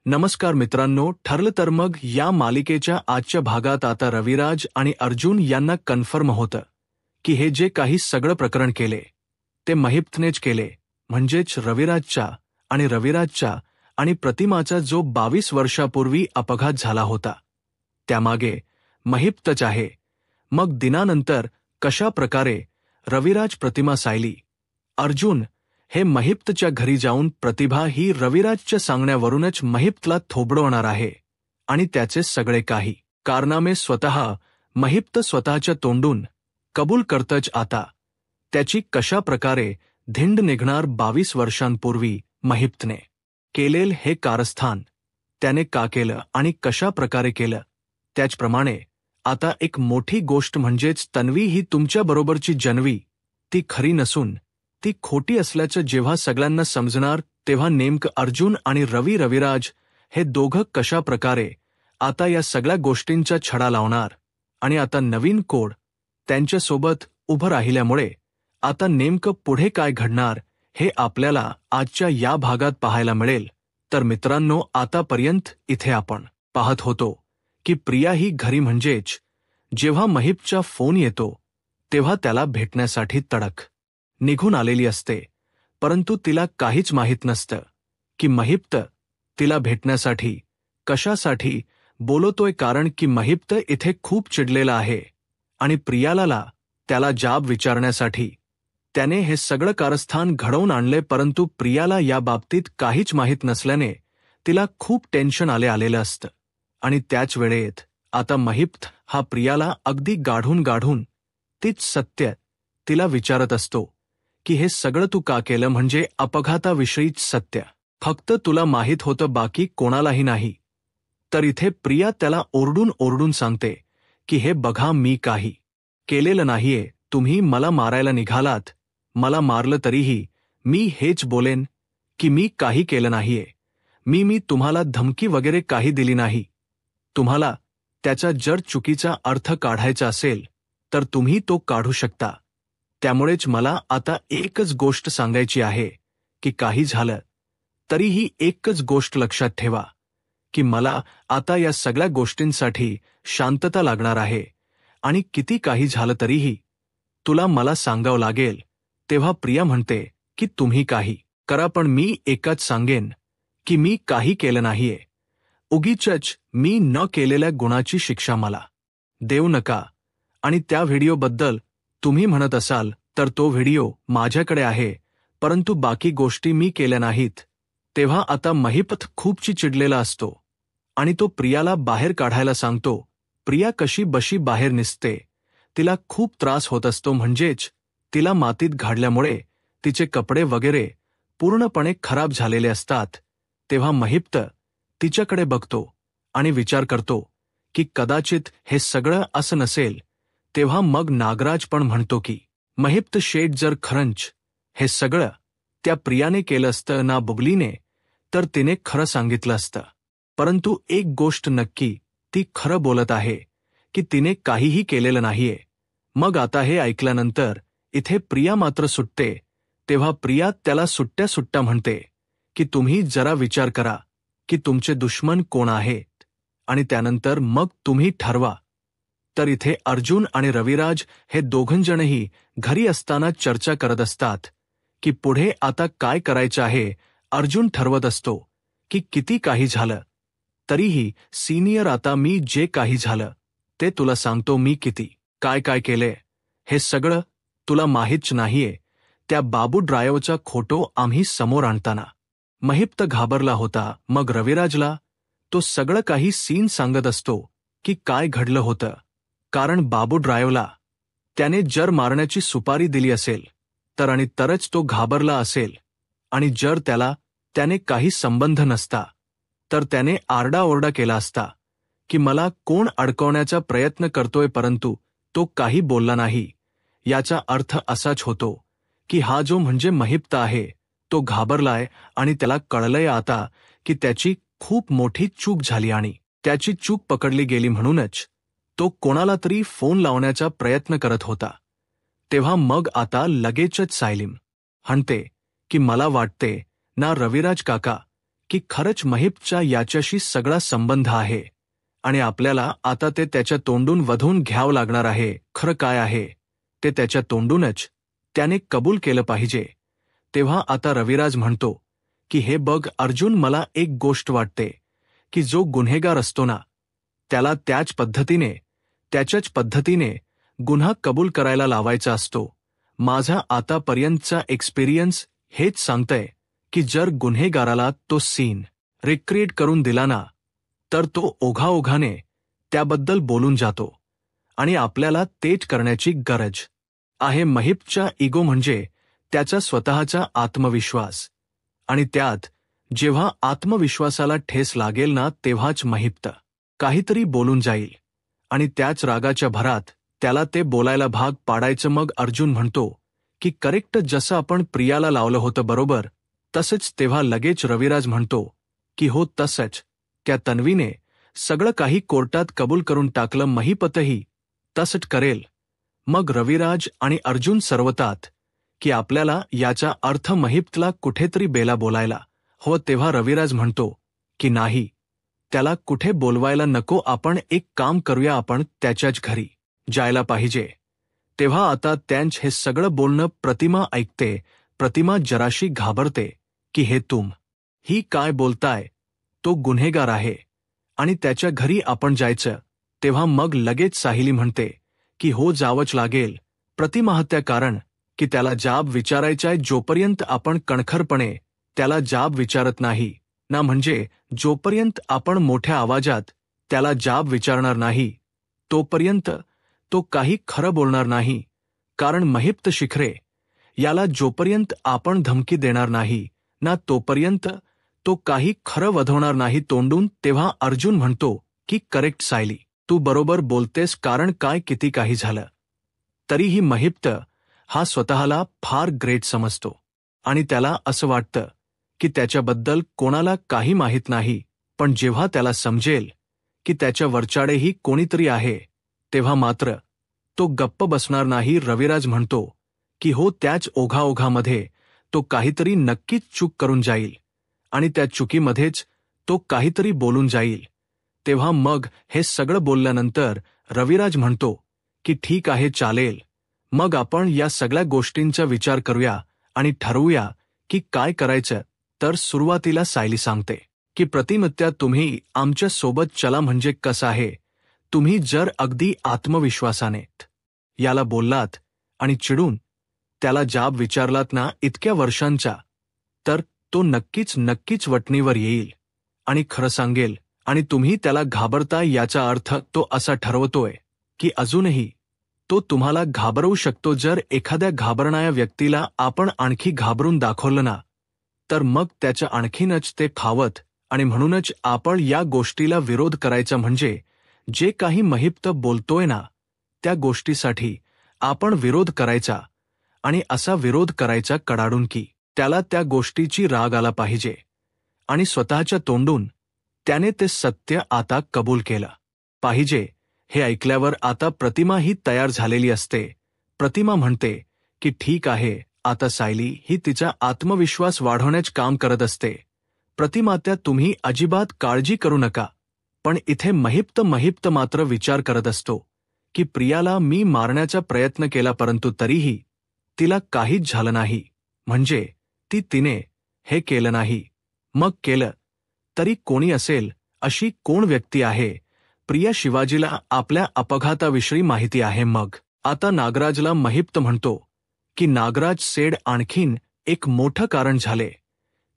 नमस्कार मित्रांनो, ठरलं तर मग या मालिकेच्या आजच्या भागात आता रविराज आणि अर्जुन यांना कन्फर्म होतं की हे जे काही सगळं प्रकरण केले ते महिप्तनेच केले, म्हणजेच रविराजच्या आणि प्रतिमाचा जो 22 वर्षापूर्वी अपघात झाला होता त्यामागे महिप्तच आहे. मग दिनानंतर कशा प्रकारे रविराज प्रतिमा सायली, अर्जुन हे महिप्तच्या घरी जाऊन प्रतिभा ही रविराजच्या सांगण्यावरूनच महिप्तला थोबडवणार आहे आणि त्याचे सगळे काही कारनामे स्वतः महिप्त स्वतःच्या तोंडून कबूल करतच आता त्याची कशा प्रकारे धिंड निघणार. 22 वर्षांपूर्वी महिप्तने केलेल हे कारस्थान त्याने का केलं आणि कशा प्रकारे केलं, त्याचप्रमाणे आता एक मोठी गोष्ट म्हणजेच तन्वी ही तुमच्याबरोबरची जनवी ती खरी नसून ती खोटी असल्याचं जेव्हा सगळ्यांना समजणार तेव्हा नेमकं अर्जुन आणि रविराज हे दोघं कशा प्रकारे आता या सगळ्या गोष्टींचा छडा लावणार आणि आता नवीन कोड त्यांच्यासोबत उभं राहिल्यामुळे आता नेमकं पुढे काय घडणार हे आपल्याला आजच्या या भागात पाहायला मिळेल. तर मित्रांनो, आतापर्यंत इथे आपण पाहत होतो की प्रिया ही घरी म्हणजेच जेव्हा महिपचा फोन येतो तेव्हा त्याला भेटण्यासाठी तडक निघून आलेली असते, परंतु तिला काहीच माहीत नसतं की महिप्त तिला भेटण्यासाठी कशासाठी बोलवतोय, कारण की महिप्त इथे खूप चिडलेला आहे आणि प्रियाला त्याला जाब विचारण्यासाठी त्याने हे सगळं कारस्थान घडवून आणले, परंतु प्रियाला या बाबतीत काहीच माहीत नसल्याने तिला खूप टेन्शन आलेलं असतं. आणि त्याच वेळेत आता महिप्त हा प्रियाला अगदी गाढून तीच सत्य तिला विचारत असतो की हे सगळं तू का केलं, म्हणजे अपघाताविषयीच सत्य फक्त तुला माहीत होतं, बाकी कोणालाही नाही. तर इथे प्रिया त्याला ओरडून सांगते की हे बघा, मी काही केलेलं नाहीये, तुम्ही मला मारायला निघालात, मला मारलं तरीही मी हेच बोलेन की मी काही केलं नाहीये. मी तुम्हाला धमकी वगैरे काही दिली नाही. तुम्हाला त्याचा जर चुकीचा अर्थ काढायचा असेल तर तुम्ही तो काढू शकता. त्यामुळेच मला आता एकच गोष्ट सांगायची आहे की काही झालं तरीही एकच गोष्ट लक्षात ठेवा की मला आता या सगळ्या गोष्टींसाठी शांतता लागणार आहे आणि किती काही झालं तरीही तुला मला सांगावं लागेल. तेव्हा प्रिया म्हणते की तुम्ही काही करा, पण मी एकच सांगेन की मी काही केलं नाहीये. उगीचच मी न केलेल्या गुणाची शिक्षा मला देऊ नका. आणि त्या व्हिडिओबद्दल तुम्ही म्हणत असाल तर तो व्हिडिओ माझ्याकडे आहे, परंतु बाकी गोष्टी मी केल्या नाहीत. तेव्हा आता महिप्त खूपची चिडलेला असतो आणि तो प्रियाला बाहेर काढायला सांगतो. प्रिया कशी बशी बाहेर निघते, तिला खूप त्रास होत असतो, म्हणजेच तिला मातीत घाडल्यामुळे तिचे कपडे वगैरे पूर्णपणे खराब झालेले असतात. तेव्हा महिप्त तिच्याकडे बघतो आणि विचार करतो की कदाचित हे सगळं असं नसेल. तेव्हा मग नागराज पण म्हणतो की महिप्त शेठ, जर खरंच हे सगळं त्या प्रियाने केलं असतं ना बुबलीने, तर तिने खरं सांगितलं असतं. परंतु एक गोष्ट नक्की, ती खरं बोलत आहे की तिने काहीही केलेलं नाहीये. मग आता हे ऐकल्यानंतर इथे प्रिया मात्र सुटते. तेव्हा प्रिया त्याला सुट्ट्या म्हणते की तुम्ही जरा विचार करा की तुमचे दुश्मन कोण आहेत आणि त्यानंतर मग तुम्ही ठरवा. तर इथे अर्जुन आणि रविराज हे दोघंजणही घरी असताना चर्चा करत असतात की पुढे आता काय करायचं आहे. अर्जुन ठरवत असतो की किती काही झालं तरीही सिनियर, आता मी जे काही झालं ते तुला सांगतो. मी किती काय केले हे सगळं तुला माहीतच नाहीये. त्या बाबू ड्रायव्हरचा खोटो आम्ही समोर आणताना महिप्त घाबरला होता. मग रविराजला तो सगळं काही सीन सांगत असतो की काय घडलं होतं, कारण बाबू ड्रायव्हरला त्याने जर मारण्याची सुपारी दिली असेल तर आणि तरच तो घाबरला असेल, आणि जर त्याने काही संबंध नसता तर त्याने आरडाओरडा केला असता की मला कोण अडकवण्याचा प्रयत्न करतोय, परंतु तो काही बोलला नाही. याचा अर्थ असाच होतो की हा जो म्हणजे महिप्त आहे तो घाबरलाय आणि त्याला कळलंय आता की त्याची खूप मोठी चूक झाली आणि त्याची चूक पकडली गेली, म्हणूनच तो कोणाला तरी फोन लावण्याचा प्रयत्न करत होता. तेव्हा मग आता लगेचच सायली म्हणते की मला वाटते ना रविराज काका की खरंच महिपच्या याच्याशी सगळा संबंध आहे आणि आपल्याला आता ते त्याच्या तोंडून वधून घ्यावं लागणार आहे. खरं काय आहे ते त्याच्या तोंडूनच त्याने कबूल केलं पाहिजे. तेव्हा आता रविराज म्हणतो की हे बघ अर्जुन, मला एक गोष्ट वाटते की जो गुन्हेगार असतो ना, त्याला त्याच्याच पद्धतीने गुन्हा कबूल करायला लावायचा असतो. माझा आतापर्यंतचा एक्सपिरियन्स हेच सांगतंय की जर गुन्हेगाराला तो सीन रिक्रिएट करून दिला ना, तर तो ओघाओघाने त्याबद्दल बोलून जातो आणि आपल्याला तेच करण्याची गरज आहे. महिपचा इगो म्हणजे त्याचा स्वतःचा आत्मविश्वास, आणि त्यात जेव्हा आत्मविश्वासाला ठेस लागेल ना, तेव्हाच महिप्त काहीतरी बोलून जाईल आणि त्याच रागाच्या भरात त्याला ते बोलायला भाग पाडायचं. मग अर्जुन म्हणतो की करेक्ट, जसं आपण प्रियाला लावलं होतं बरोबर तसंच. तेव्हा लगेच रविराज म्हणतो की हो तसंच, त्या तन्वीने सगळं काही कोर्टात कबूल करून टाकलं, महिपतही तसंच करेल. मग रविराज आणि अर्जुन सरवतात की आपल्याला याचा अर्थ महिपतला कुठेतरी बेला बोलायला हो. तेव्हा रविराज म्हणतो की नाही, त्याला कुठे बोलवायला नको, आपण एक काम करूया, आपण त्याच्याच घरी जायला पाहिजे. तेव्हा आता त्यांच हे सगळं बोलणं प्रतिमा ऐकते. प्रतिमा जराशी घाबरते की हे ही काय बोलताय, तो गुन्हेगार आहे आणि त्याच्या घरी आपण जायचं. तेव्हा मग लगेच साहिली म्हणते की हो जावंच लागेल प्रतिमाहत्या, कारण की त्याला जाब विचारायचाय. जोपर्यंत आपण कणखरपणे त्याला जाब विचारत नाही ना, म्हणजे जोपर्यंत आपण मोठ्या आवाजात त्याला जाब विचारणार नाही, तोपर्यंत तो काही खरं बोलणार नाही. कारण महिप्त शिखरे याला जोपर्यंत आपण धमकी देणार नाही ना, तोपर्यंत तो काही खरं वधवणार नाही तोंडून. तेव्हा अर्जुन म्हणतो की करेक्ट सायली, तू बरोबर बोलतेस, कारण काय किती काही झालं तरीही महिप्त हा स्वतःला फार ग्रेट समजतो आणि त्याला असं वाटतं की त्याच्याबद्दल कोणाला काही माहीत नाही. पण जेव्हा त्याला समजेल की त्याच्या वरचाडेही कोणीतरी आहे, तेव्हा मात्र तो गप्प बसणार नाही. रविराज म्हणतो की हो, त्याच ओघाओघामध्ये तो काहीतरी नक्कीच चूक करून जाईल आणि त्या चुकीमध्येच तो काहीतरी बोलून जाईल. तेव्हा मग हे सगळं बोलल्यानंतर रविराज म्हणतो की ठीक आहे, चालेल, मग आपण या सगळ्या गोष्टींचा विचार करूया आणि ठरवूया की काय करायचं. तर सुरुवातीला सायली सांगते की प्रतिमत्या, तुम्ही आमच्या सोबत चला. म्हणजे कसं आहे, तुम्ही जर अगदी आत्मविश्वासाने याला बोललात आणि चिडून त्याला जाब विचारलात ना इतक्या वर्षांचा, तर तो नक्कीच वटणीवर येईल आणि खरं सांगेल. आणि तुम्ही त्याला घाबरताय याचा अर्थ तो असा ठरवतोय की अजूनही तो तुम्हाला घाबरवू शकतो. जर एखाद्या घाबरणाऱ्या व्यक्तीला आपण आणखी घाबरून दाखवलं ना, तर मग त्याचं आणखीनच ते खावत. आणि म्हणूनच आपण या गोष्टीला विरोध करायचा, म्हणजे जे काही महिप्त बोलतोय ना, त्या गोष्टीसाठी आपण विरोध करायचा आणि असा विरोध करायचा कडाडून की त्याला त्या गोष्टीची राग आला पाहिजे आणि स्वतःच्या तोंडून त्याने ते सत्य आता कबूल केलं पाहिजे. हे ऐकल्यावर आता प्रतिमा ही तयार झालेली असते. प्रतिमा म्हणते की ठीक आहे, आता सायली ही तिचा आत्मविश्वास वाढवण्याचं काम करत असते. प्रतिमात्या, तुम्ही अजिबात काळजी करू नका. पण इथे महिप्त मात्र विचार करत असतो की प्रियाला मी मारण्याचा प्रयत्न केला, परंतु तरीही तिला काहीच झालं नाही. म्हणजे तिने हे केलं नाही. मग केलं तरी कोणी असेल, अशी कोण व्यक्ती आहे? प्रिया शिवाजीला आपल्या अपघाताविषयी माहिती आहे. मग आता नागराजला महिप्त म्हणतो की नागराज सेड, आणखीन एक मोठं कारण झाले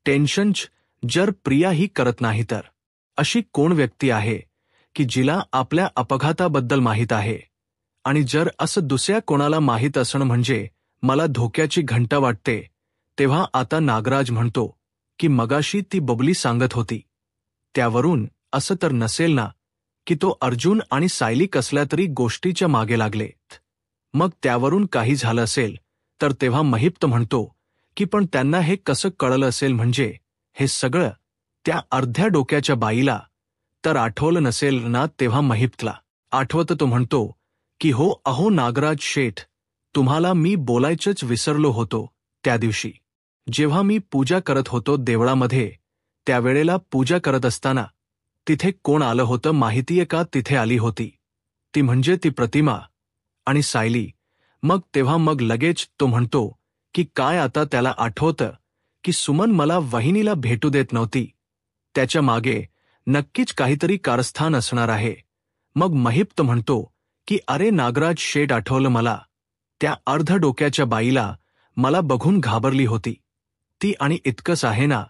टेन्शनच. जर प्रिया ही करत नाही तर अशी कोण व्यक्ती आहे की जिला आपल्या अपघाताबद्दल माहीत आहे? आणि जर असं दुसऱ्या कोणाला माहीत असणं म्हणजे मला धोक्याची घंटा वाटते. तेव्हा आता नागराज म्हणतो की मगाशी ती बबली सांगत होती त्यावरून असं तर नसेल ना की तो अर्जुन आणि सायली कसल्या तरी गोष्टीच्या मागे लागलेत, मग त्यावरून काही झालं असेल तर? तेव्हा महिप्त म्हणतो की पण त्यांना हे कसं कळलं असेल? म्हणजे हे सगळं त्या अर्ध्या डोक्याच्या बाईला तर आठवलं नसेल ना? तेव्हा महिप्तला आठवतं. तो म्हणतो की हो, अहो नागराज शेठ, तुम्हाला मी बोलायचंच विसरलो होतो. त्या दिवशी जेव्हा मी पूजा करत होतो देवळामध्ये, त्यावेळेला पूजा करत असताना तिथे कोण आलं होतं माहितीये का? तिथे आली होती ती म्हणजे ती प्रतिमा आणि सायली. मग लगेच तो म्हणतो की काय आता त्याला आठवतं की सुमन मला वहिनीला भेटू देत नव्हती. त्याच्या मागे नक्कीच काहीतरी कारस्थान असणार आहे. मग महिप्त म्हणतो की अरे नागराज शेठ, आठवलं मला. त्या अर्ध डोक्याच्या बाईला मला बघून घाबरली होती ती, आणि इतकंच आहे ना,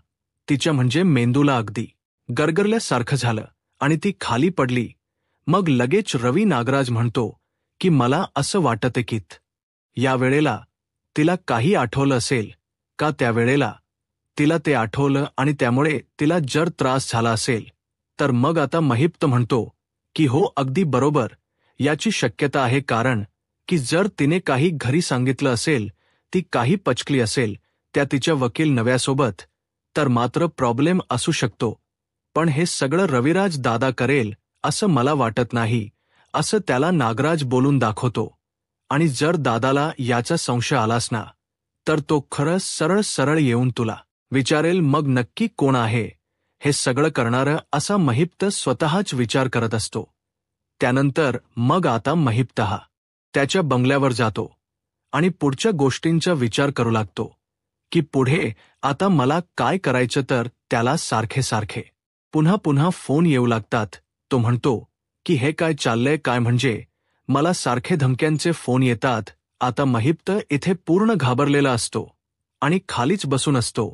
तिच्या म्हणजे मेंदूला अगदी गरगरल्यासारखं झालं आणि ती खाली पडली. मग लगेच रवी नागराज म्हणतो की मला असं वाटतं की या वेळेला तिला काही आठवलं असेल का? त्यावेळेला तिला ते आठवलं आणि त्यामुळे तिला जर त्रास झाला असेल तर मग आता महिप्त म्हणतो की हो, अगदी बरोबर, याची शक्यता आहे. कारण की जर तिने काही घरी सांगितलं असेल, ती काही पचकली असेल त्या तिच्या वकील नव्यासोबत, तर मात्र प्रॉब्लेम असू शकतो. पण हे सगळं रविराज दादा करेल असं मला वाटत नाही, असं त्याला नागराज बोलून दाखवतो. आणि जर दादाला याचा संशय आलास ना, तर तो खरं सरळ सरळ येऊन तुला विचारेल मग नक्की कोण आहे हे सगळं करणारं, असा महिप्त स्वतःच विचार करत असतो. त्यानंतर मग आता महिप्त हा त्याच्या बंगल्यावर जातो आणि पुढच्या गोष्टींचा विचार करू लागतो की पुढे आता मला काय करायचं. तर त्याला सारखे सारखे पुन्हा पुन्हा फोन येऊ लागतात. तो म्हणतो की हे काय चाललंय काय, म्हणजे मला सारखे धमक्यांचे फोन येतात. आता महिप्त इथे पूर्ण घाबरलेला असतो आणि खालीच बसून असतो,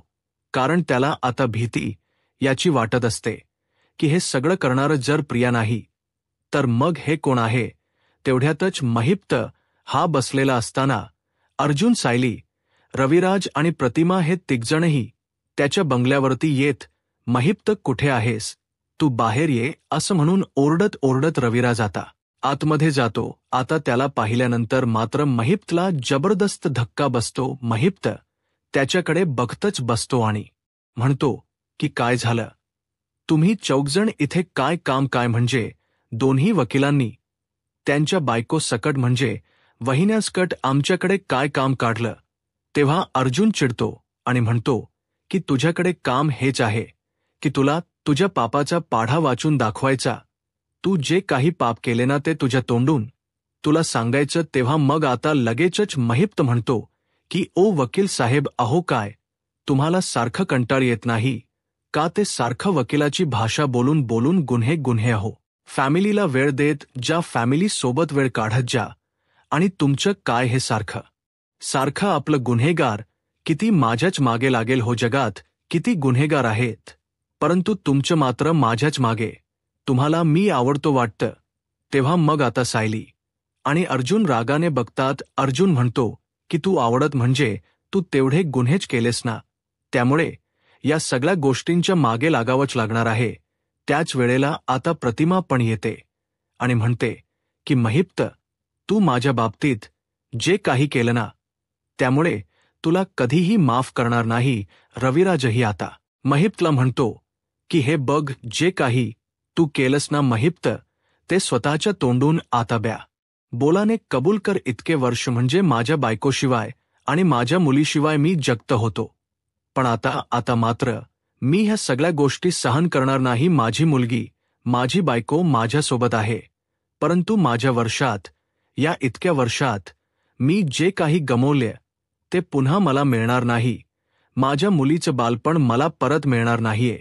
कारण त्याला आता भीती याची वाटत असते की हे सगळं करणारं जर प्रिया नाही तर मग हे कोण आहे. तेवढ्यातच महिप्त हा बसलेला असताना अर्जुन, सायली, रविराज आणि प्रतिमा हे तिघजणही त्याच्या बंगल्यावरती येत, महिप्त कुठे आहेस, तू बाहेर ये, असं म्हणून ओरडत ओरडत रविराज आता आतमध्ये जातो. आता त्याला पाहिल्यानंतर मात्र महिप्तला जबरदस्त धक्का बसतो. महिप्त त्याच्याकडे बघतच बसतो आणि म्हणतो की काय झालं, तुम्ही चौघजण इथे काय काम? काय म्हणजे दोन्ही वकिलांनी त्यांच्या बायको सकट म्हणजे वहिन्यासकट आमच्याकडे काय काम काढलं? तेव्हा अर्जुन चिडतो आणि म्हणतो की तुझ्याकडे काम हेच आहे की तुला तुझ्या पापाचा पाढा वाचून दाखवायचा. तू जे काही पाप केले ना ते तुझ्या तोंडून तुला सांगायचं. तेव्हा मग आता लगेचच महिप्त म्हणतो की ओ वकील साहेब, अहो काय तुम्हाला सारखं कंटाळ येत नाही का? ते सारखं वकिलाची भाषा बोलून बोलून गुन्हे गुन्हे अहो. फॅमिलीला वेळ देत जा, फॅमिली सोबत वेळ काढत जा, आणि तुमचं काय हे सारखं सारखं आपलं गुन्हेगार किती माझ्याच मागे लागेल हो. जगात किती गुन्हेगार आहेत, परंतु तुमचं मात्र माझ्याच मागे. तुम्हाला मी आवडतो वाटतं. तेव्हा मग आता सायली आणि अर्जुन रागाने बघतात. अर्जुन म्हणतो की तू आवडत म्हणजे तू तेवढे गुन्हेच केलेस ना, त्यामुळे या सगळ्या गोष्टींच्या मागे लागावंच लागणार आहे. त्याच वेळेला आता प्रतिमा पण येते आणि म्हणते की महिप्त, तू माझ्या बाबतीत जे काही केलं ना, त्यामुळे तुला कधीही माफ करणार नाही. रविराजही आता महिप्तला म्हणतो की हे बघ, जे काही तू केलंस ना महिप्त, ते स्वतःच्या तोंडून आता बोलाने कबूल कर. इतके वर्ष म्हणजे माझ्या बायकोशिवाय आणि माझ्या मुलीशिवाय मी जगत होतो, पण आता मात्र मी ह्या सगळ्या गोष्टी सहन करणार नाही. माझी मुलगी, माझी बायको माझ्यासोबत आहे, परंतु माझ्या वर्षात, या इतक्या वर्षात मी जे काही गमावले ते पुन्हा मला मिळणार नाही. माझ्या मुलीचं बालपण मला परत मिळणार नाहीये.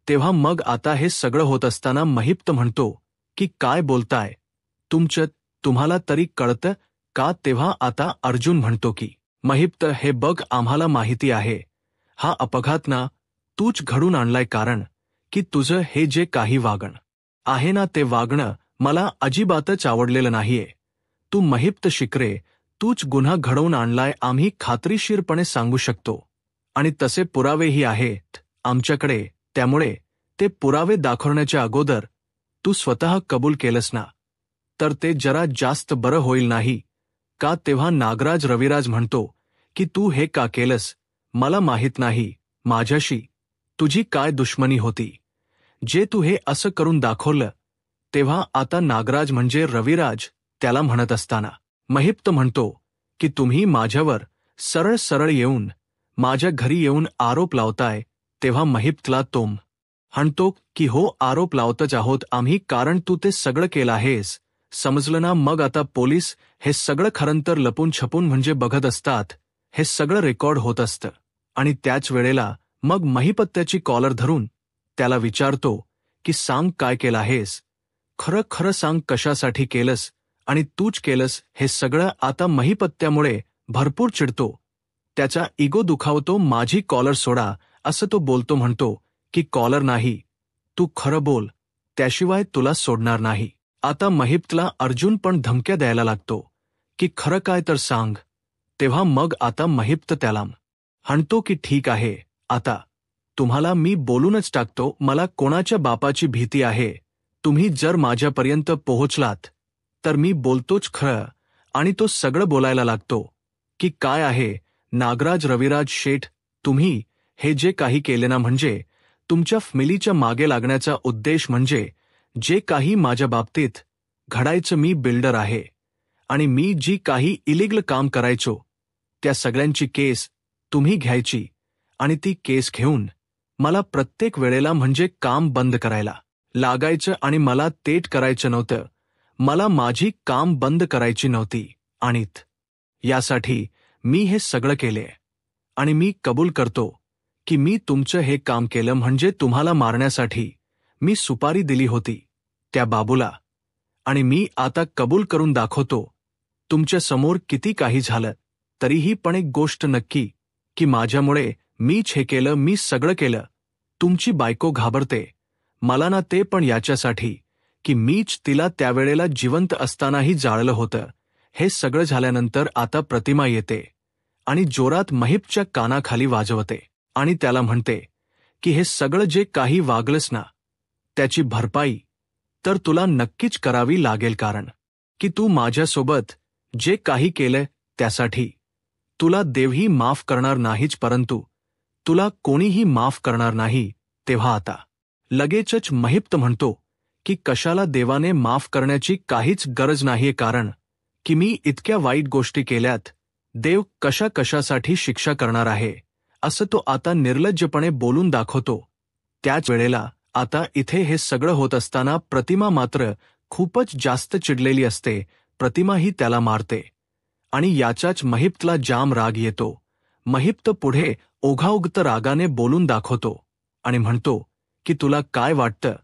तेव्हा मग आता हे सगळं होत असताना महिप्त म्हणतो की काय बोलताय तुम्हाला तरी कळतं का? तेव्हा आता अर्जुन म्हणतो की महिप्त, हे बघ, आम्हाला माहिती आहे हा अपघात ना तूच घडून आणलाय, कारण की तुझं हे जे काही वागणं आहे ना, ते वागणं मला अजिबातच आवडलेलं नाहीये. तू महिप्त शिकरे, तूच गुन्हा घडवून आणलाय, आम्ही खात्रीशीरपणे सांगू शकतो, आणि तसे पुरावेही आहेत आमच्याकडे. त्यामुळे ते पुरावे दाखवण्याच्या अगोदर तू स्वतः कबूल केलंस ना, तर ते जरा जास्त बरं होईल नाही का? तेव्हा नागराज रविराज म्हणतो की तू हे का केलंस? मला माहित नाही माझ्याशी तुझी काय दुश्मनी होती, जे तू हे असं करून दाखवलं. तेव्हा आता नागराज म्हणजे रविराज त्याला म्हणत असताना महिप्त म्हणतो की तुम्ही माझ्यावर सरळ सरळ येऊन माझ्या घरी येऊन आरोप लावताय, तेव्हा महिप्तला तोम हाणतो की हो, आरोप लावतच आहोत आम्ही, कारण तू ते सगळं केलं आहेस, समजलं ना. मग आता पोलीस हे सगळं खरंतर लपून छपून म्हणजे बघत असतात, हे सगळं रेकॉर्ड होत असतं. आणि त्याच वेळेला मग महिपत्याची कॉलर धरून त्याला विचारतो की सांग काय केलं आहेस, खरं खरं सांग कशासाठी केलंस, आणि तूच केलंस हे सगळं. आता महिपत्यामुळे भरपूर चिडतो, त्याचा इगो दुखावतो. माझी कॉलर सोडा असं तो बोलतो, म्हणतो की कॉलर नाही, तू खरं बोल, त्याशिवाय तुला सोडणार नाही. आता महिप्तला अर्जुन पण धमक्या द्यायला लागतो की खरं काय तर सांग. तेव्हा मग आता महिप्त त्याला हाणतो की ठीक आहे, आता तुम्हाला मी बोलूनच टाकतो, मला कोणाच्या बापाची भीती आहे. तुम्ही जर माझ्यापर्यंत पोहोचलात तर मी बोलतोच खरं. आणि तो सगळं बोलायला लागतो की काय आहे नागराज रविराज शेठ, तुम्ही हे जे काही केले ना, म्हणजे तुमच्या फॅमिलीच्या मागे लागण्याचा उद्देश म्हणजे जे काही माझ्या बाबतीत घडायचं, मी बिल्डर आहे आणि मी जी काही इलिगल काम करायचो त्या सगळ्यांची केस तुम्ही घ्यायची आणि ती केस घेऊन मला प्रत्येक वेळेला म्हणजे काम बंद करायला लागायचं आणि मला तेट करायचं नव्हतं. मला माझी काम बंद करायची नव्हती आणि यासाठी मी हे सगळं केले. आणि मी कबूल करतो की मी तुमचं हे काम केलं म्हणजे तुम्हाला मारण्यासाठी मी सुपारी दिली होती त्या बाबूला. आणि मी आता कबूल करून दाखवतो तुमच्या समोर, किती काही झालं तरीही पण एक गोष्ट नक्की की माझ्यामुळे मीच हे केलं, मी सगळं केलं. तुमची बायको घाबरते मला ना, ते पण याच्यासाठी की मीच तिला त्यावेळेला जिवंत असतानाही जाळलं होतं. हे सगळं झाल्यानंतर आता प्रतिमा येते आणि जोरात महिपच्या कानाखाली वाजवते आणि त्याला म्हणते की हे सगळं जे काही वागलंस ना, त्याची भरपाई तर तुला नक्कीच करावी लागेल, कारण की तू माझ्यासोबत जे काही केलंय त्यासाठी तुला देवही माफ करणार नाहीच, परंतु तुला कोणीही माफ करणार नाही. तेव्हा आता लगेचच महिप्त म्हणतो की कशाला देवाने माफ करण्याची काहीच गरज नाहीये, कारण की मी इतक्या वाईट गोष्टी केल्यात, देव कशा कशासाठी शिक्षा करणार आहे, असं तो आता निर्लज्जपणे बोलून दाखवतो. त्याच वेळेला आता इथे हे सगळं होत असताना प्रतिमा मात्र खूपच जास्त चिडलेली असते. प्रतिमा ही त्याला मारते आणि याचाच महिप्तला जाम राग येतो. महिप्त पुढे ओघाओघत रागाने बोलून दाखवतो आणि म्हणतो की तुला काय वाटतं,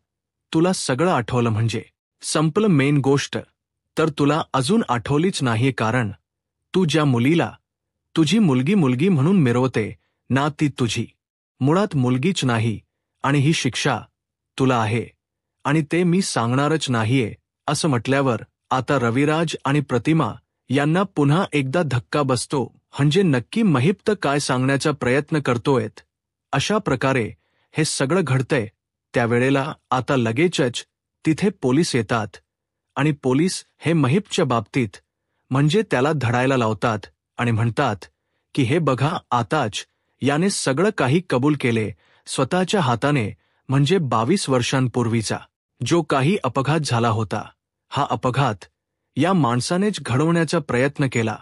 तुला सगळं आठवलं म्हणजे संपलं, मेन गोष्ट तर तुला अजून आठवलीच नाहीये, कारण तू ज्या मुलीला तुझी मुलगी मुलगी म्हणून मिरवते ना, ती तुझी मुळात मुलगीच नाही आणि ही शिक्षा तुला आहे आणि ते मी सांगणारच नाहीये. असं म्हटल्यावर आता रविराज आणि प्रतिमा यांना पुन्हा एकदा धक्का बसतो, म्हणजे नक्की महिप्त काय सांगण्याचा प्रयत्न करतोयत. अशा प्रकारे हे सगळं घडतंय. त्यावेळेला आता लगेचच तिथे पोलीस येतात आणि पोलीस हे महिपच्या बाबतीत म्हणजे त्याला धडायला लावतात आणि म्हणतात की हे बघा, आताच याने सगळं काही कबूल केले स्वतःच्या हाताने, म्हणजे 22 वर्षांपूर्वीचा जो काही अपघात झाला होता, हा अपघात या माणसानेच घडवण्याचा प्रयत्न केला.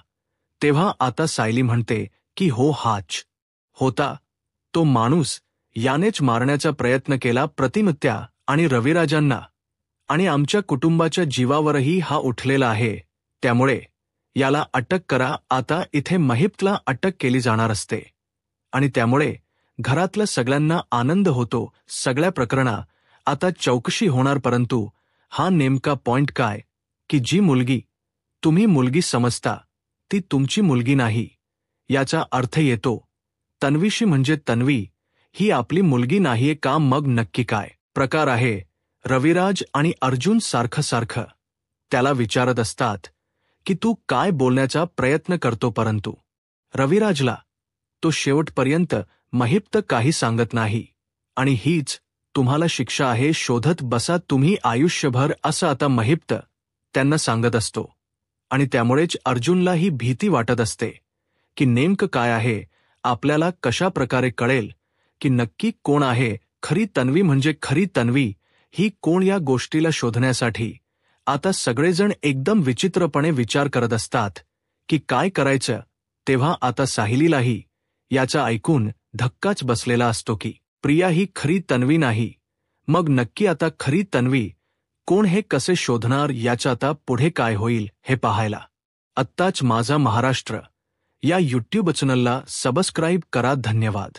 तेव्हा आता सायली म्हणते की हो, हाच होता तो माणूस, यानेच मारण्याचा प्रयत्न केला प्रतिमत्या आणि रविराजांना, आणि आमच्या कुटुंबाच्या जीवावरही हा उठलेला आहे, त्यामुळे याला अटक करा. आता इथे महिप्तला अटक केली जाणार असते आणि त्यामुळे घरातल्या सगळ्यांना आनंद होतो. सगळ्या प्रकरणा आता चौकशी होणार, परंतु हा नेमका पॉइंट काय की जी मुलगी तुम्ही मुलगी समजता ती तुमची मुलगी नाही, याचा अर्थ येतो तन्वीशी, म्हणजे तन्वी ही आपली मुलगी नाहीये का? मग नक्की काय प्रकार आहे? रविराज आणि अर्जुन सारखं त्याला विचारत असतात की तू काय बोलण्याचा प्रयत्न करतो, परंतु रविराजला तो शेवटपर्यंत महिप्त काही सांगत नाही. आणि हीच तुम्हाला शिक्षा आहे, शोधत बसा तुम्ही आयुष्यभर, असं आता महिप्त त्यांना सांगत असतो. आणि त्यामुळेच अर्जुनला ही भीती वाटत असते की नेमकं काय आहे, आपल्याला कशा प्रकारे कळेल की नक्की कोण आहे खरी तन्वी, म्हणजे खरी तन्वी ही कोण. या गोष्टीला शोधण्यासाठी आता सगळेजण एकदम विचित्रपणे विचार करत असतात की काय करायचं. तेव्हा आता साहिलीलाही याचा ऐकून धक्काच बसलेला असतो की प्रिया ही खरी तन्वी नाही, मग नक्की आता खरी तन्वी कोण हे कसे शोधणार याचं आता पुढे काय होईल हे पाहायला आत्ताच माझा महाराष्ट्र या यूट्यूब चॅनलला सबस्क्राईब करा. धन्यवाद.